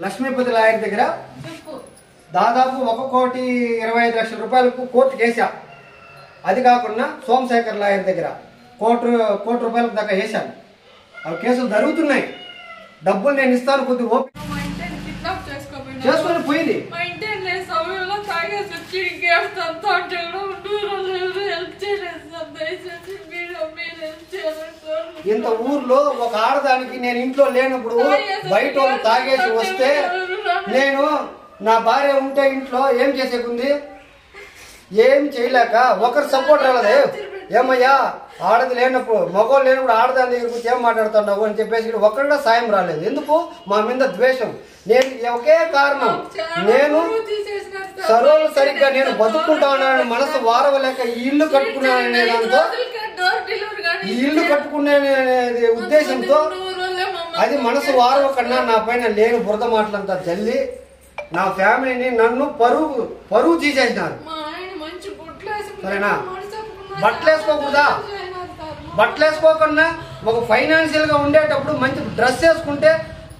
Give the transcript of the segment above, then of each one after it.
Lakshmipati lawyer దగ్గర దాదాపు 1,25,00,000 రూపాయలకు కోర్టు కేసా. అది కాకుండా సోమశేఖర్ లాయర్ దగ్గర కోటి రూపాయలకు దాకా వేశాను. అవి కేసులు జరుగుతున్నాయి. డబ్బులు నేను ఇస్తాను, కొద్దిగా ఓపిక చేసుకొని పోయింది. ఇంత ఊర్లో ఒక ఆడదానికి నేను ఇంట్లో లేనప్పుడు బయట వాళ్ళు తాగేసి వస్తే నేను నా భార్య ఉంటే ఇంట్లో ఏం చేసేకుంది, ఏం చేయలేక ఒకరు సపోర్ట్ రాలేదు. ఏమయ్యా ఆడది లేనప్పుడు మగవాళ్ళు లేనప్పుడు ఆడదాని దగ్గర గురించి ఏం మాట్లాడుతున్నావు అని చెప్పేసి ఒక్కడా సాయం రాలేదు. ఎందుకు? మా మీద ద్వేషం. నేను ఒకే కారణం, నేను సరోలు సరిగ్గా నేను బతుకుంటా ఉన్నానని మనసు వారవలేక ఈ ఇల్లు కట్టుకున్నాననే దాంతో, ఈ ఇల్లు కట్టుకునే ఉద్దేశంతో అది మనసు వారవకన్నా నా పైన లేని బురద మాటలంతా జల్లి నా ఫ్యామిలీని నన్ను పరువు తీసేసినారు. సరేనా? బట్టలు వేసుకోకూడదా? బట్టలు వేసుకోకుండా ఒక ఫైనాన్షియల్ గా ఉండేటప్పుడు మంచి డ్రెస్ వేసుకుంటే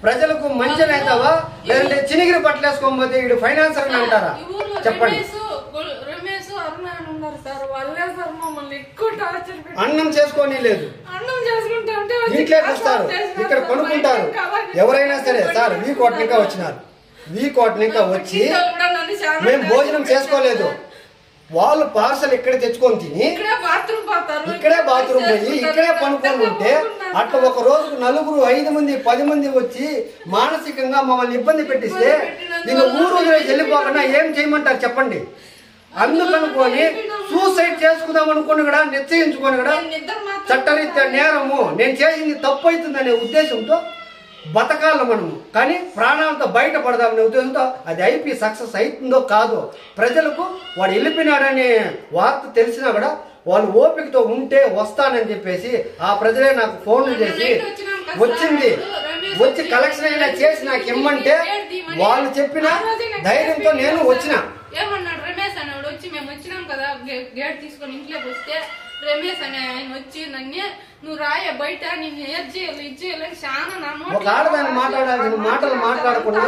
ప్రజలకు మంచిగా అవుతావా, లేదంటే చినిగిరి బట్టలు వేసుకోకపోతే వీడు ఫైనాన్షియల్ గా అంటారా? చెప్పండి. అన్నం చేసుకొని లేదు, ఇంట్లోకి వస్తారు, ఇక్కడ కొనుక్కుంటారు. ఎవరైనా సరే సార్ వీకోటి ఇంకా వచ్చినారు, వీకోటి ఇంకా వచ్చి మేము భోజనం చేసుకోలేదు, వాళ్ళు పార్సల్ ఇక్కడ తెచ్చుకొని తిని ఇక్కడే బాత్రూమ్ పోయి ఇక్కడే పనుకొని ఉంటే అట్లా ఒక రోజుకు 4, 5 మంది 10 మంది వచ్చి మానసికంగా మమ్మల్ని ఇబ్బంది పెట్టిస్తే దీన్ని ఊరు వెళ్ళిపోకుండా ఏం చేయమంటారు చెప్పండి? అందుకనుకొని సూసైడ్ చేసుకుందాం అనుకుని కూడా నిశ్చయించుకొని కూడా చట్టరీత్యా నేరము, నేను చేసింది తప్పు అవుతుందనే ఉద్దేశంతో బతకాలి మనము, కానీ ప్రాణాలతో బయటపడదామనే ఉద్దేశంతో అది ఐపీ సక్సెస్ అవుతుందో కాదో ప్రజలకు వాడు వెళ్ళిపోయినాడనే వార్త తెలిసినా కూడా వాళ్ళు ఓపికతో ఉంటే వస్తానని చెప్పేసి ఆ ప్రజలే నాకు ఫోన్లు చేసి వచ్చి కలెక్షన్ అయినా చేసి నాకు ఇమ్మంటే వాళ్ళు చెప్పిన ధైర్యంతో నేను వచ్చిన. ఏమన్నాడు రమేష్ అన్నాడు, వచ్చి మేము వచ్చినాం కదా గేట్ తీసుకొని ఇంట్లోకి వస్తే రమేష్ అనే ఆయన వచ్చి నన్ను నువ్వు రాయ బయట నేను ఇచ్చేయాలి చాలా మాట్లాడకుండా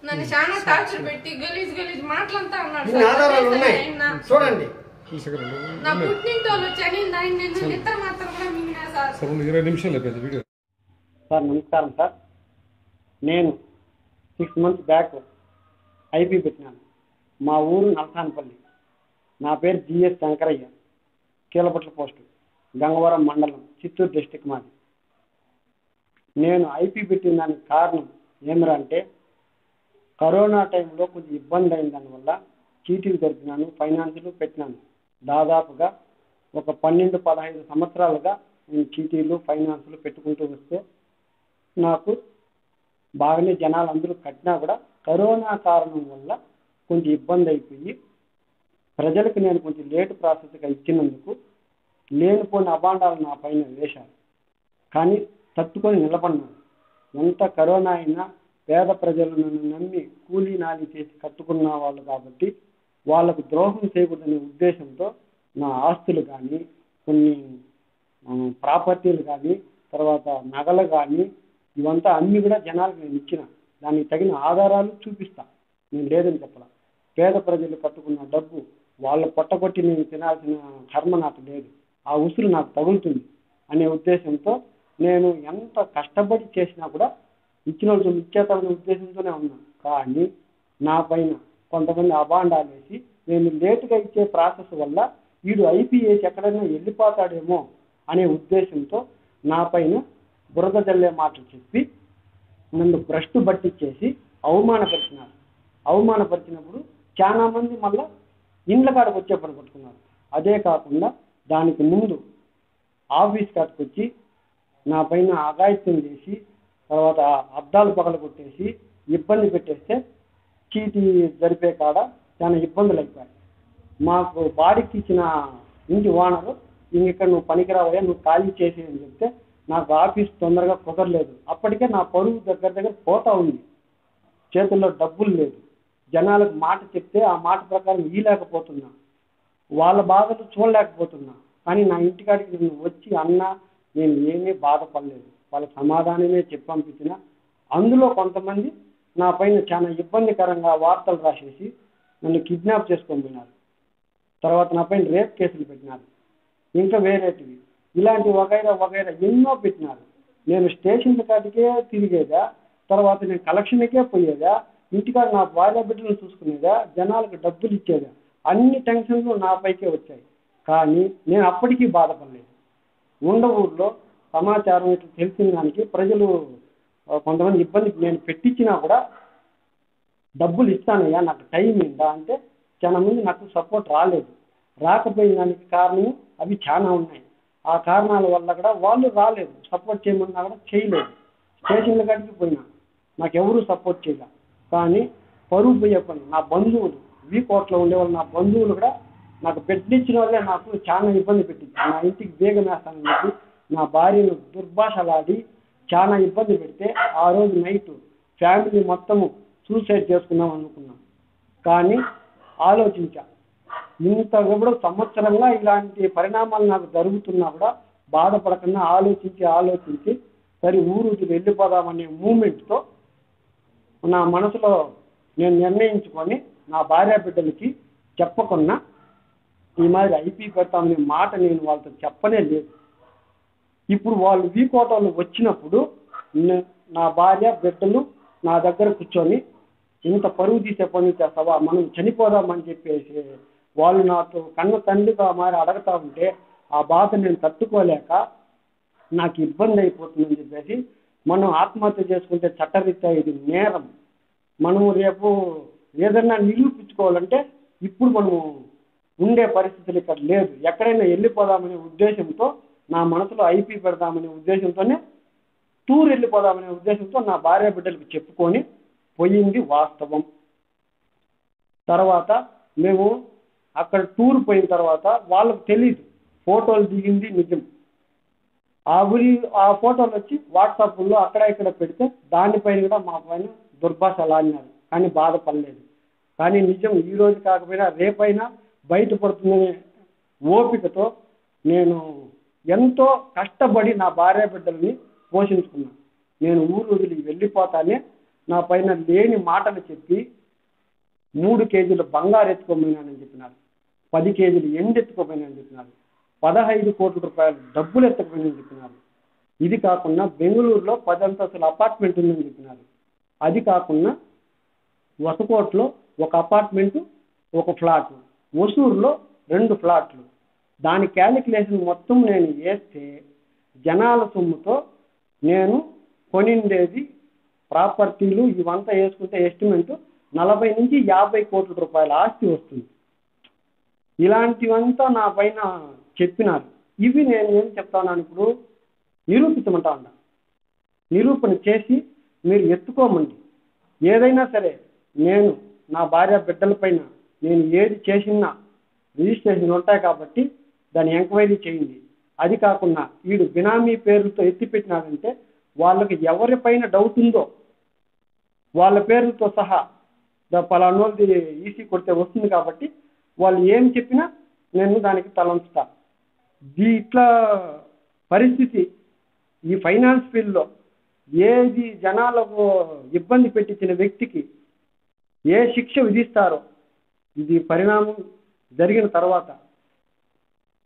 నన్ను చాలా టార్చర్ పెట్టి గలీజ్ మాటలంతా అన్నాడు. చూడండి, నా పుట్టింటోళ్ళు చనింది ఆయన నేను నిద్ర మాత్రం కూడా మింగినా సార్. 20 నిమిషాలు అయిపోయింది. సార్ నమస్కారం సార్, నేను 6 months బ్యాక్ ఐపీ పెట్టినాను. మా ఊరు నల్సానపల్లి. నా పేరు జిఎస్ శంకరయ్య, కీలపట్ల పోస్టు, గంగవరం మండలం, చిత్తూరు డిస్టిక్ మాది. నేను ఐపీ పెట్టిన దానికి కారణం ఏమిరా అంటే కరోనా టైంలో కొంచెం ఇబ్బంది అయిన దానివల్ల చీటీలు దొరికినాను, ఫైనాన్షియల్ పెట్టినాను. దాదాపుగా ఒక 12-15 సంవత్సరాలుగా నేను చీటీలు ఫైనాన్షియల్ పెట్టుకుంటూ వస్తే నాకు బాగానే జనాలు అందరూ కట్టినా కూడా కరోనా కారణం వల్ల కొంచెం ఇబ్బంది అయిపోయి ప్రజలకు నేను కొంచెం లేటు ప్రాసెస్గా ఇచ్చినందుకు లేనిపోయిన అభాండాలు నా పైన వేశారు. కానీ తట్టుకొని నిలబడినాను. ఎంత కరోనా అయినా పేద ప్రజలు నన్ను నమ్మి కూలీ నాలి చేసి కట్టుకున్న వాళ్ళు కాబట్టి వాళ్ళకు ద్రోహం చేయకూడదనే ఉద్దేశంతో నా ఆస్తులు కానీ కొన్ని ప్రాపర్టీలు కానీ తర్వాత నగలు కానీ ఇవంతా అన్ని కూడా జనాలకు నేను ఇచ్చిన, దానికి తగిన ఆధారాలు చూపిస్తా, నేను లేదని చెప్పాల. పేద ప్రజలు కట్టుకున్న డబ్బు వాళ్ళ పొట్టగొట్టి నేను తినాల్సిన కర్మ నాకు లేదు, ఆ ఉసురు నాకు తగులుతుంది అనే ఉద్దేశంతో నేను ఎంత కష్టపడి చేసినా కూడా ఇచ్చిన వాళ్ళు ఇచ్చేతమైన ఉద్దేశంతోనే ఉన్నాను. కానీ నా పైన కొంతమంది అభాండాలు వేసి నేను లేటుగా ఇచ్చే ప్రాసెస్ వల్ల వీడు ఐపీఎస్ ఎక్కడైనా వెళ్ళిపోతాడేమో అనే ఉద్దేశంతో నా పైన బురద జల్లే మాటలు చెప్పి నన్ను భ్రష్టు బట్టిచ్చేసి అవమానపరిచినారు. అవమానపరిచినప్పుడు చాలా మంది మళ్ళా ఇండ్ల కాడకు వచ్చే పని కొట్టుకున్నారు. అదే కాకుండా దానికి ముందు ఆఫీస్ కాడకు వచ్చి నా పైన అఘాయిత్యం చేసి తర్వాత అద్దాలు పగలు కొట్టేసి ఇబ్బంది పెట్టేస్తే చీటీ జరిపే కాడ చాలా ఇబ్బందులు అయిపోయాయి. మాకు బాడీకి ఇచ్చిన ఇంటి ఓనరు ఇక్కడ నువ్వు పనికిరావయ్యా, నువ్వు ఖాళీ చేసి అని చెప్తే నాకు ఆఫీస్ తొందరగా కుదరలేదు. అప్పటికే నా పరువు దగ్గర పోతా ఉంది, చేతుల్లో డబ్బులు లేదు, జనాలకు మాట చెప్తే ఆ మాట ప్రకారం ఇయలేకపోతున్నా, వాళ్ళ బాధలు చూడలేకపోతున్నా. కానీ నా ఇంటికాడికి నేను వచ్చి అన్నా నేను ఏమీ బాధపడలేదు. వాళ్ళకి సమాధానమే చెప్పి పంపించిన. అందులో కొంతమంది నా పైన చాలా ఇబ్బందికరంగా వార్తలు రాసేసి నన్ను కిడ్నాప్ చేసుకొని పోయినారు. తర్వాత నా పైన రేప్ కేసులు పెట్టినారు. ఇంకా వేరేటివి ఇలాంటి వగైరా వగైరా ఎన్నో పెట్టినారు. నేను స్టేషన్ కాటికే తిరిగేదా, తర్వాత నేను కలెక్షన్కే పోయేదా, ఇంటికాడ నా భార్య బిడ్డలను చూసుకునేదా, జనాలకు డబ్బులు ఇచ్చేదా, అన్ని టెన్షన్లు నా పైకే వచ్చాయి. కానీ నేను అప్పటికీ బాధపడలేదు. ఉండవూరులో సమాచారం ఇట్లా తెలిసిన దానికి ప్రజలు కొంతమంది ఇబ్బంది నేను పెట్టించినా కూడా డబ్బులు ఇస్తానయ్యా, నాకు టైం ఏందా అంటే చాలా మంది నాకు సపోర్ట్ రాలేదు. రాకపోయిన దానికి కారణం అవి చాలా ఉన్నాయి. ఆ కారణాల వల్ల కూడా వాళ్ళు రాలేదు, సపోర్ట్ చేయమన్నా కూడా చేయలేదు. స్టేషన్ల కాడికి పోయినా నాకు ఎవరూ సపోర్ట్ చేయలే. కానీ పరువు పోయే పని నా బంధువులు వీకోట్లో ఉండేవాళ్ళు, నా బంధువులు కూడా నాకు బెడ్లిచ్చిన వాళ్ళే నాకు చాలా ఇబ్బంది పెట్టింది. నా ఇంటికి బేగం వేస్తానని చెప్పి నా భార్యను దుర్భాషలాడి చాలా ఇబ్బంది పెడితే ఆ రోజు నైట్ ఫ్యామిలీ మొత్తము సూసైడ్ చేసుకుందాం అనుకున్నాం. కానీ ఆలోచించా, ఇంత కూడా సంవత్సరంగా ఇలాంటి పరిణామాలు నాకు జరుగుతున్నా కూడా బాధపడకుండా ఆలోచించి సరే ఊరు వెళ్ళిపోదామనే మూమెంట్తో నా మనసులో నేను నిర్ణయించుకొని నా భార్య బిడ్డలకి చెప్పకుండా ఈ మాదిరి ఐపీ పెడతామనే మాట నేను వాళ్ళతో చెప్పనే లేదు. ఇప్పుడు వాళ్ళు వీకోటలో వచ్చినప్పుడు నా భార్య బిడ్డలు నా దగ్గర కూర్చొని ఇంత పరువు తీసే పని చేస్తావా, మనం చనిపోదామని చెప్పేసి వాళ్ళు నాతో కన్న తండ్రిగా మారి అడగతా ఉంటే ఆ బాధ నేను తట్టుకోలేక నాకు ఇబ్బంది అయిపోతుందని చెప్పేసి మనం ఆత్మహత్య చేసుకుంటే చట్టరీత్యా ఇది నేరం, మనము రేపు ఏదన్నా నిరూపించుకోవాలంటే ఇప్పుడు మనము ఉండే పరిస్థితులు ఇక్కడ లేదు, ఎక్కడైనా వెళ్ళిపోదామనే ఉద్దేశంతో నా మనసులో ఐపీ పెడదామనే ఉద్దేశంతోనే టూర్ వెళ్ళిపోదామనే ఉద్దేశంతో నా భార్య బిడ్డలకు చెప్పుకొని పోయింది వాస్తవం. తర్వాత మేము అక్కడ టూర్ పోయిన తర్వాత వాళ్ళకు తెలియదు ఫోటోలు దిగింది నిజం. ఆ ఫోటోలు వచ్చి వాట్సాప్లో అక్కడ ఇక్కడ పెడితే దానిపైన కూడా మా పైన దుర్భాషలు ఆడినారు. కానీ బాధపడలేదు. కానీ నిజం ఈ రోజు కాకపోయినా రేపైనా బయటపడుతుందనే ఓపికతో నేను ఎంతో కష్టపడి నా భార్య బిడ్డల్ని పోషించుకున్నాను. నేను ఊరు వదిలి వెళ్ళిపోతానే నా పైన లేని మాటలు చెప్పి 3 కేజీల బంగారు ఎత్తుకోపోయినానని చెప్పినారు, 10 కేజీలు ఎండు ఎత్తుకోపోయినానని చెప్పినారు, 15 కోట్ల రూపాయలు డబ్బులు ఎత్తకపోయినని చెప్పినారు. ఇది కాకుండా బెంగళూరులో 10 అంతస్తుల అపార్ట్మెంట్ ఉందని చెప్పినారు. అది కాకుండా వసకోట్లో ఒక అపార్ట్మెంటు, ఒక ఫ్లాట్, ఒసూరులో 2 ఫ్లాట్లు. దాని క్యాలిక్యులేషన్ మొత్తం నేను వేస్తే జనాల సొమ్ముతో నేను కొనిండేది ప్రాపర్టీలు ఇవంతా వేసుకుంటే ఎస్టిమేట్ 40 నుంచి 50 కోట్ల రూపాయల ఆస్తి వస్తుంది. ఇలాంటివంతా నా పైన చెప్పినారు. ఇవి నేను ఏం చెప్తాను ఇప్పుడు నిరూపించమంటా ఉన్నా. నిరూపణ చేసి మీరు ఎత్తుకోమండి. ఏదైనా సరే నేను నా భార్య బిడ్డల పైన నేను ఏది చేసినా రిజిస్ట్రేషన్ ఉంటాయి కాబట్టి దాన్ని ఎంక్వైరీ చేయండి. అది కాకుండా వీడు బినామీ పేర్లతో ఎత్తిపెట్టినాడంటే వాళ్ళకి ఎవరిపైన డౌట్ ఉందో వాళ్ళ పేర్లతో సహా పలానోది ఈసీ కొడితే వస్తుంది కాబట్టి వాళ్ళు ఏం చెప్పినా నేను దానికి తలంచుతా. ఇట్లా పరిస్థితి ఈ ఫైనాన్స్ ఫీల్డ్లో ఏది జనాలకు ఇబ్బంది పెట్టించిన వ్యక్తికి ఏ శిక్ష విధిస్తారో ఇది పరిణామం జరిగిన తర్వాత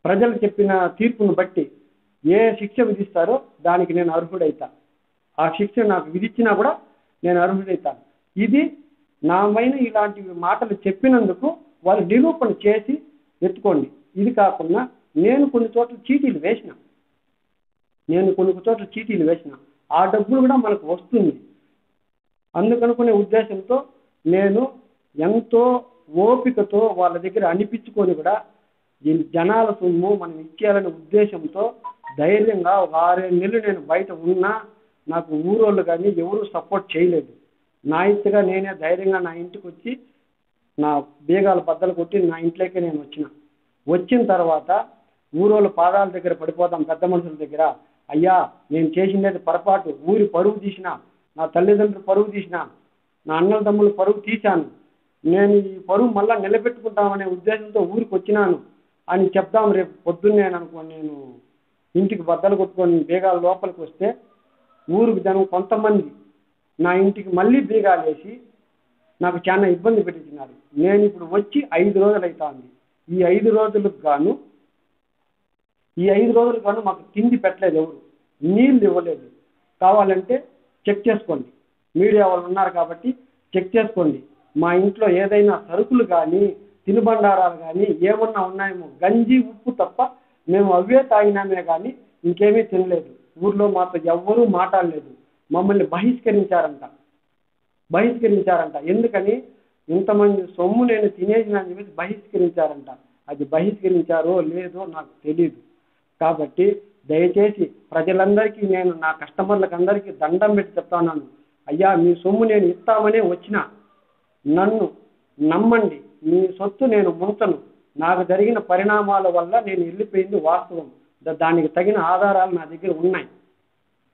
ప్రజలు చెప్పిన తీర్పును బట్టి ఏ శిక్ష విధిస్తారో దానికి నేను అర్హుడైతా. ఆ శిక్ష నాకు విధించినా కూడా నేను అర్హుడైతాను. ఇది నా పైన ఇలాంటి మాటలు చెప్పినందుకు వాళ్ళు నిరూపణ చేసి ఎత్తుకోండి. ఇది కాకుండా నేను కొన్ని చోట్ల చీటీలు వేసిన ఆ డబ్బులు కూడా మనకు వస్తుంది. అందుకనుకునే ఉద్దేశంతో నేను ఎంతో ఓపికతో వాళ్ళ దగ్గర అనిపించుకొని కూడా జనాల సొమ్ము మనం ఇచ్చేయాలనే ఉద్దేశంతో ధైర్యంగా ఒక 6-7 నెలలు నేను బయట ఉన్నా నాకు ఊరోళ్ళు కానీ ఎవరూ సపోర్ట్ చేయలేదు. నా ఇంటిగా నేనే ధైర్యంగా నా ఇంటికి వచ్చి నా బీగాలు బద్దలు కొట్టి నా ఇంట్లోకే నేను వచ్చిన తర్వాత ఊరోళ్ళ పాదాల దగ్గర పడిపోతాం, పెద్ద మనుషుల దగ్గర, అయ్యా నేను చేసింది పొరపాటు, ఊరి పరువు తీసిన, నా తల్లిదండ్రులు పరువు తీసిన, నా అన్నల తమ్ముళ్ళు పరువు తీశాను, నేను ఈ పరువు మళ్ళీ నిలబెట్టుకుంటామనే ఉద్దేశంతో ఊరికి వచ్చినాను అని చెప్దాం రేపు పొద్దున్నే అనుకో. నేను ఇంటికి బద్దలు కొట్టుకొని బీగాల లోపలికి వస్తే ఊరికి జనం కొంతమంది నా ఇంటికి మళ్ళీ బీగాలేసి నాకు చాలా ఇబ్బంది పెట్టించినారు. నేను ఇప్పుడు వచ్చి 5 రోజులు అవుతుంది. ఈ 5 రోజులకు గాను మాకు తిండి పెట్టలేదు, ఎవరు నీళ్ళు ఇవ్వలేదు. కావాలంటే చెక్ చేసుకోండి, మీడియా వాళ్ళు ఉన్నారు కాబట్టి చెక్ చేసుకోండి. మా ఇంట్లో ఏదైనా సరుకులు కానీ తినుబండారాలు కానీ ఏమన్నా ఉన్నాయేమో, గంజి ఉప్పు తప్ప మేము అవే తాగినామే కానీ ఇంకేమీ తినలేదు. ఊర్లో మాతో ఎవ్వరూ మాట్లాడలేదు. మమ్మల్ని బహిష్కరించారంట. ఎందుకని ఇంతమంది సొమ్ము నేను తినేసినని చెప్పేసి బహిష్కరించారంట. అది బహిష్కరించారో లేదో నాకు తెలియదు. కాబట్టి దయచేసి ప్రజలందరికీ, నేను నా కస్టమర్లకు అందరికీ దండం పెట్టి చెప్తాను, అయ్యా మీ సొమ్ము నేను ఇస్తామనే వచ్చిన, నన్ను నమ్మండి, మీ సొత్తు నేను ముంచను. నాకు జరిగిన పరిణామాల వల్ల నేను వెళ్ళిపోయింది వాస్తవం. దానికి తగిన ఆధారాలు నా దగ్గర ఉన్నాయి,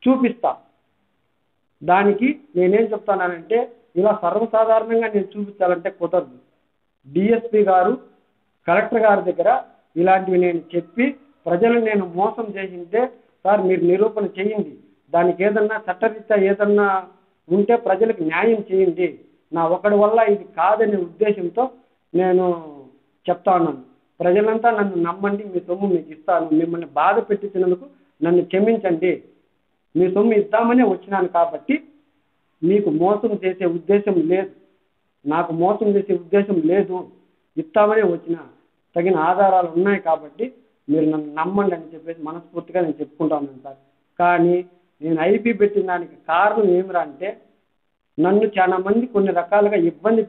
చూపిస్తా. దానికి నేనేం చెప్తానంటే, ఇలా సర్వసాధారణంగా నేను చూపించాలంటే కుదరదు. డిఎస్పీ గారు, కలెక్టర్ గారి దగ్గర ఇలాంటివి నేను చెప్పి ప్రజలను నేను మోసం చేసింటే, సార్ మీరు నిరూపణ చేయండి, దానికి ఏదన్నా చట్టరీత్యా ఏదన్నా ఉంటే ప్రజలకు న్యాయం చేయండి, నా ఒకడి వల్ల ఇది కాదనే ఉద్దేశంతో నేను చెప్తా ఉన్నాను. ప్రజలంతా నన్ను నమ్మండి, మీ సొమ్ము మీకు ఇస్తాను, మిమ్మల్ని బాధ పెట్టించినందుకు నన్ను క్షమించండి, మీ సొమ్ము ఇద్దామనే వచ్చినాను కాబట్టి మీకు మోసం చేసే ఉద్దేశం లేదు, నాకు మోసం చేసే ఉద్దేశం లేదు, ఇస్తామనే వచ్చిన, తగిన ఆధారాలు ఉన్నాయి కాబట్టి మీరు నన్ను నమ్మండి అని చెప్పేసి మనస్ఫూర్తిగా నేను చెప్పుకుంటా ఉన్నాను సార్. కానీ నేను ఐపీ పెట్టిన దానికి కారణం ఏమిరా అంటే, నన్ను చాలా మంది కొన్ని రకాలుగా ఇబ్బంది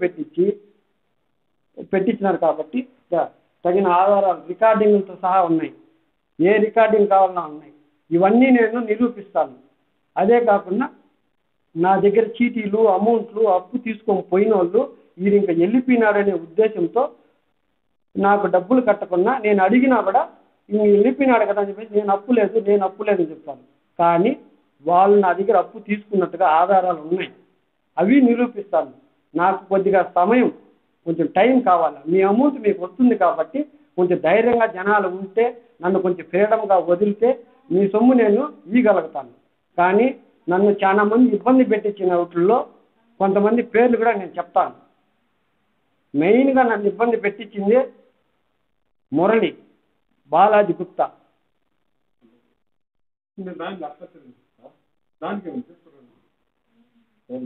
పెట్టించినారు కాబట్టి తగిన ఆధారాలు రికార్డింగ్లతో సహా ఉన్నాయి. ఏ రికార్డింగ్ కావాలన్నా ఉన్నాయి. ఇవన్నీ నేను నిరూపిస్తాను. అదే కాకుండా నా దగ్గర చీటీలు, అమౌంట్లు అప్పు తీసుకొని పోయిన వాళ్ళు వీరు ఇంకా వెళ్ళిపోయినారనే ఉద్దేశంతో నాకు డబ్బులు కట్టకుండా నేను అడిగినా కూడా ఇంక వెళ్ళిపోయినాడు కదా అని చెప్పేసి నేను అప్పు లేదని చెప్తాను. కానీ వాళ్ళు నా దగ్గర అప్పు తీసుకున్నట్టుగా ఆధారాలు ఉన్నాయి, అవి నిరూపిస్తాను. నాకు కొద్దిగా సమయం, కొంచెం టైం కావాలి. మీ అమౌంట్ మీకు వస్తుంది కాబట్టి కొంచెం ధైర్యంగా జనాలు ఉంటే, నన్ను కొంచెం ఫ్రీడమ్గా వదిలితే మీ సొమ్ము నేను ఇవ్వగలుగుతాను. కానీ నన్ను చాలా మంది ఇబ్బంది పెట్టించిన వాటిల్లో కొంతమంది పేర్లు కూడా నేను చెప్తాను. మెయిన్గా నన్ను ఇబ్బంది పెట్టించింది మురళి, బాలాజీ గుప్తా.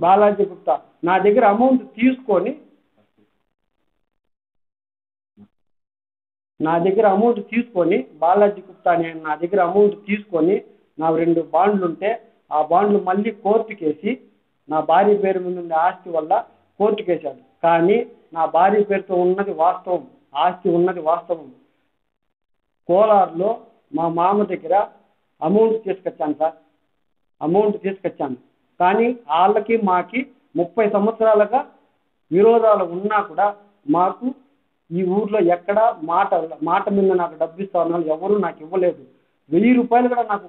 బాలాజీ గుప్తా నా దగ్గర అమౌంట్ తీసుకొని బాలాజీ గుప్తా నేను నా దగ్గర అమౌంట్ తీసుకొని నా 2 బాండ్లు ఉంటే ఆ బాండ్లు మళ్ళీ కోర్టుకేసి నా భార్య పేరు మీద ఉండే ఆస్తి వల్ల కోర్టుకేశాడు. కానీ నా భార్య పేరుతో ఉన్నది వాస్తవం, ఆస్తి ఉన్నది వాస్తవం. కోలార్లో మా మామ దగ్గర అమౌంట్ తీసుకొచ్చాను సార్, కానీ వాళ్ళకి మాకి 30 సంవత్సరాలుగా విరోధాలు ఉన్నా కూడా మాకు ఈ ఊర్లో ఎక్కడ మాట మీద నాకు డబ్బు ఇస్తాను ఎవరు నాకు ఇవ్వలేదు. 1000 రూపాయలు కూడా నాకు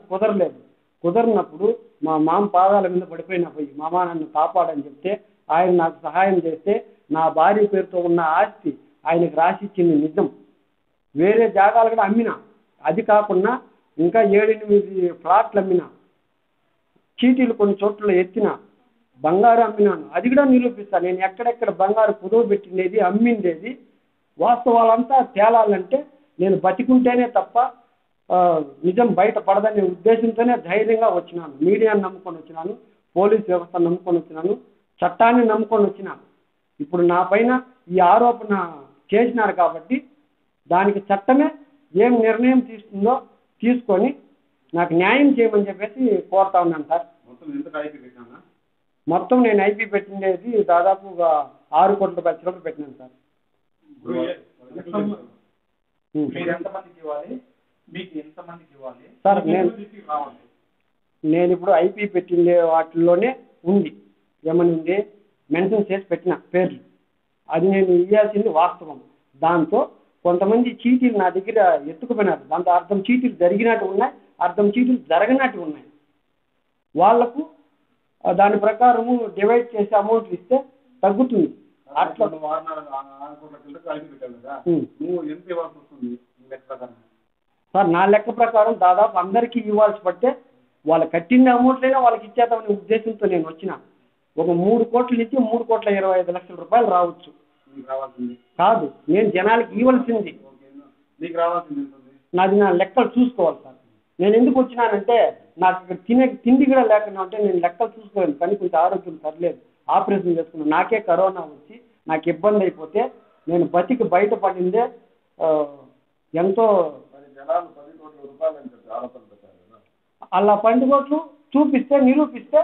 కుదరనప్పుడు మా మామ పాదాల మీద పడిపోయినా పోయి, మామ నన్ను కాపాడని చెప్తే ఆయన నాకు సహాయం చేస్తే నా భార్య పేరుతో ఉన్న ఆస్తి ఆయనకు రాసిచ్చింది నిజం. వేరే జాగాలు కూడా అమ్మినా, అది కాకుండా ఇంకా 7-8 ఫ్లాట్లు అమ్మినా, చీటీలు కొన్ని చోట్ల ఎత్తిన, బంగారు అమ్మినాను, అది కూడా నిరూపిస్తాను. నేను ఎక్కడెక్కడ బంగారు కుదువ పెట్టిండేది, అమ్మిండేది, వాస్తవాలంతా తేలాలంటే నేను బతికుంటేనే తప్ప నిజం బయట పడదనే ఉద్దేశంతోనే ధైర్యంగా వచ్చినాను. మీడియాను నమ్ముకొని వచ్చినాను, పోలీస్ వ్యవస్థను నమ్ముకొని వచ్చినాను, చట్టాన్ని నమ్ముకొని వచ్చినాను. ఇప్పుడు నా పైన ఈ ఆరోపణ చేసినారు కాబట్టి దానికి చట్టమే ఏం నిర్ణయం తీసుకొని నాకు న్యాయం చేయమని చెప్పేసి కోరుతా ఉన్నాను సార్. మొత్తం నేను ఐపీ పెట్టిండేది దాదాపుగా 6 కోట్ల రూపాయలు పెట్టినాను సార్. సార్ నేను ఇప్పుడు ఐపీ పెట్టిండే వాటిల్లోనే ఉంది, ఏమని ఉంది మెన్షన్ చేసి పెట్టిన పేర్లు, అది నేను ఇవ్వాల్సింది వాస్తవం. దాంతో కొంతమంది చీటీలు నా దగ్గర ఎత్తుకుపోయినారు. దాంతో అర్థం చీటీలు జరిగినట్టు ఉన్నాయి, అర్థం చీటీలు జరగనట్టు ఉన్నాయి. వాళ్లకు దాని ప్రకారము డివైడ్ చేసి అమౌంట్లు ఇస్తే తగ్గుతుంది. అట్లా సార్ నా లెక్క ప్రకారం దాదాపు అందరికీ ఇవ్వాల్సి పడితే వాళ్ళు కట్టిన అమౌంట్లైనా వాళ్ళకి ఇచ్చేద్దామనే ఉద్దేశంతో నేను వచ్చిన. ఒక 3 కోట్లు ఇచ్చి 3,25,00,000 రూపాయలు రావచ్చు. మీకు రావాల్సింది కాదు, నేను జనాలకి ఇవ్వాల్సింది. మీకు రావాల్సింది నాది నా లెక్కలు చూసుకోవాలి సార్. నేను ఎందుకు వచ్చినానంటే నాకు ఇక్కడ తిండి కూడా లేకుండా ఉంటే నేను లెక్కలు చూసుకోలేను. కానీ కొంచెం ఆరోగ్యం సరిలేదు, ఆపరేషన్ చేసుకున్నాను. నాకే కరోనా వచ్చి నాకు ఇబ్బంది అయిపోతే నేను బతికి బయటపడిందే ఎంతో. జనాలు 10 కోట్ల రూపాయలు అంటే ఆరోపణ పెట్టారు కదా. అలా 10 కోట్లు చూపిస్తే నిరూపిస్తే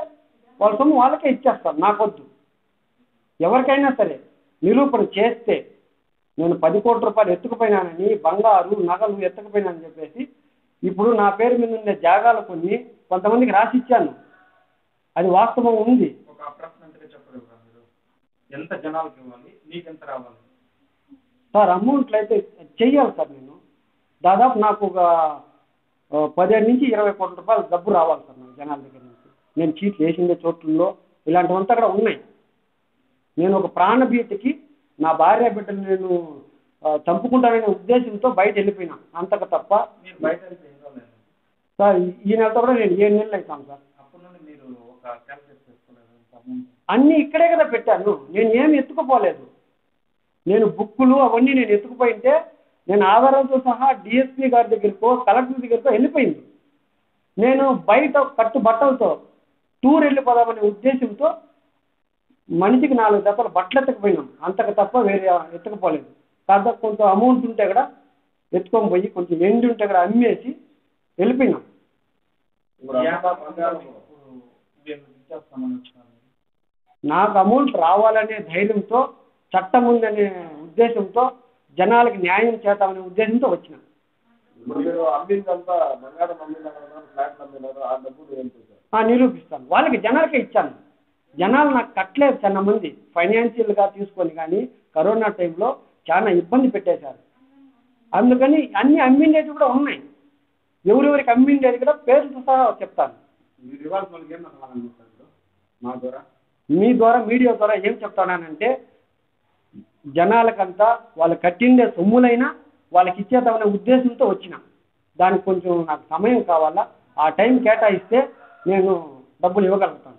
వాళ్ళ సొమ్ము వాళ్ళకే ఇచ్చేస్తాను, నాకొద్దు. ఎవరికైనా సరే నిరూపణ చేస్తే నేను 10 కోట్ల రూపాయలు ఎత్తుకుపోయినానని, బంగారు నగలు ఎత్తుకుపోయినానని చెప్పేసి ఇప్పుడు నా పేరు మీద ఉండే జాగాలు కొన్ని కొంతమందికి రాసిచ్చాను. అది వాస్తవం ఉంది. ఒక అప్రాక్సిమేట్గా చెప్పరు మీరు ఎంత జనాలకి ఇవ్వాలి, మీకు ఎంత రావాలి సార్? అమౌంట్లు అయితే చెయ్యాలి సార్. నేను దాదాపు నాకు ఒక 15 నుంచి 20 కోట్ల రూపాయలు డబ్బు రావాలి సార్ నాకు జనాల దగ్గర నుంచి. నేను చీట్లు వేసిందే చోట్లలో ఇలాంటివంతా కూడా ఉన్నాయి. నేను ఒక ప్రాణభీతికి నా భార్య బిడ్డలు నేను చంపుకుంటాననే ఉద్దేశంతో బయట వెళ్ళిపోయినా, అంతకు తప్ప. మీరు బయట సార్ ఈ నెలతో కూడా నేను 7 నెలలు అవుతాను సార్. అప్పటి నుండి మీరు ఒక క్యాల్కులేట్ చేసుకోలేదు? అన్నీ ఇక్కడే కదా పెట్టాను, నేను ఏమి ఎత్తుకుపోలేదు. నేను బుక్కులు అవన్నీ నేను ఎత్తుకుపోయింటే నేను ఆధారాలతో సహా డిఎస్పీ గారి దగ్గరకో కలెక్టర్ దగ్గరకో వెళ్ళిపోయింది. నేను బయట కట్టు బట్టలతో టూర్ వెళ్ళిపోదామనే ఉద్దేశంతో మనిషికి 4 జతల బట్టలు ఎత్తుకుపోయినాం, అంతకు తప్ప వేరే ఎత్తుకుపోలేదు. కాకపోతే కొంత అమౌంట్ ఉంటే కూడా ఎత్తుకొని పోయి కొంచెం ఎండి ఉంటే కూడా అమ్మేసి వెళ్ళిపోయినాం. నాకు అమౌంట్ రావాలనే ధైర్యంతో, చట్టం ఉందనే ఉద్దేశంతో, జనాలకి న్యాయం చేద్దామనే ఉద్దేశంతో వచ్చిన. నిరూపిస్తాను, వాళ్ళకి జనాలకే ఇచ్చాను. జనాలు నాకు కట్టలేదు చాలా మంది ఫైనాన్షియల్గా తీసుకొని, కానీ కరోనా టైంలో చాలా ఇబ్బంది పెట్టేశారు. అందుకని అన్ని అమ్మిండేది కూడా ఉన్నాయి. ఎవరెవరికి అమ్మిండేది కూడా పేరుతో సహా చెప్తాను. మీ ద్వారా మీడియా ద్వారా ఏం చెప్తానంటే, జనాలకంతా వాళ్ళు కట్టిండే సొమ్ములైనా వాళ్ళకి ఇచ్చేద్దామనే ఉద్దేశంతో వచ్చిన. దానికి కొంచెం నాకు సమయం కావాలా, ఆ టైం కేటాయిస్తే నేను డబ్బులు ఇవ్వగలుగుతాను.